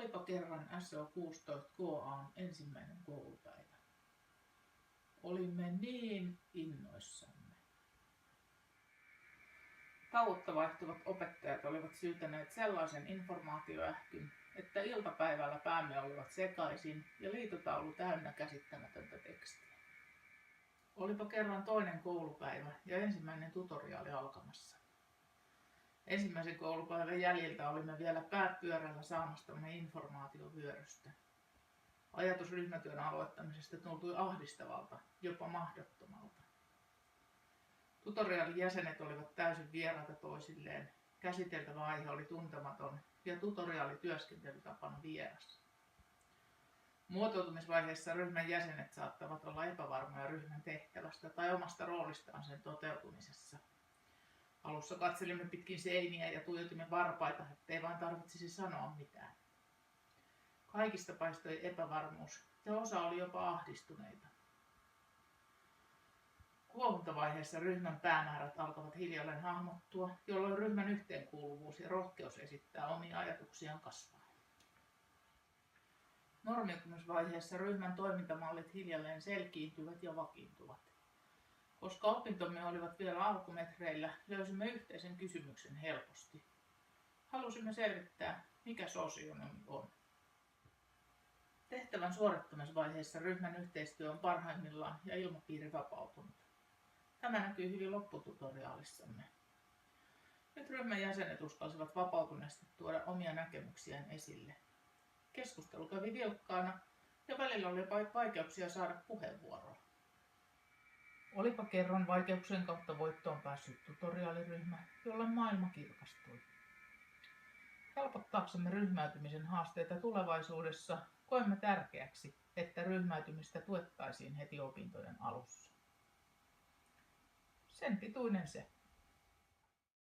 Olipa kerran SO16 KA:n ensimmäinen koulupäivä. Olimme niin innoissamme. Tauotta vaihtuvat opettajat olivat syytäneet sellaisen informaatioähkyn, että iltapäivällä päämme olivat sekaisin ja liitotaulu täynnä käsittämätöntä tekstiä. Olipa kerran toinen koulupäivä ja ensimmäinen tutoriaali alkamassa. Ensimmäisen koulupäivän jäljiltä olimme vielä päät pyörällä saamastamme informaatiovyörystä. Ajatus ryhmätyön aloittamisesta tuntui ahdistavalta, jopa mahdottomalta. Tutoriaalin jäsenet olivat täysin vieraita toisilleen, käsiteltävä aihe oli tuntematon ja tutoriaalityöskentelytapana vieras. Muotoutumisvaiheessa ryhmän jäsenet saattavat olla epävarmoja ryhmän tehtävästä tai omasta roolistaan sen toteutumisessa. Alussa katselimme pitkin seiniä ja tuijotimme varpaita, ettei vaan tarvitsisi sanoa mitään. Kaikista paistoi epävarmuus ja osa oli jopa ahdistuneita. Kuohuntavaiheessa ryhmän päämäärät alkavat hiljalleen hahmottua, jolloin ryhmän yhteenkuuluvuus ja rohkeus esittää omia ajatuksiaan kasvaa. Normiutumisvaiheessa ryhmän toimintamallit hiljalleen selkiintyvät ja vakiintuvat. Koska opintomme olivat vielä alkumetreillä, löysimme yhteisen kysymyksen helposti. Halusimme selvittää, mikä sosionomi on. Tehtävän suorittamisvaiheessa ryhmän yhteistyö on parhaimmillaan ja ilmapiiri vapautunut. Tämä näkyy hyvin loppututoriaalissamme. Nyt ryhmän jäsenet uskalsivat vapautuneesti tuoda omia näkemyksiään esille. Keskustelu kävi vilkkaana ja välillä oli jopa vaikeuksia saada puheenvuoroa. Olipa kerran vaikeuksien kautta voittoon päässyt tutoriaaliryhmä, jolle maailma kirkastui. Helpottaaksemme ryhmäytymisen haasteita tulevaisuudessa koemme tärkeäksi, että ryhmäytymistä tuettaisiin heti opintojen alussa. Sen pituinen se.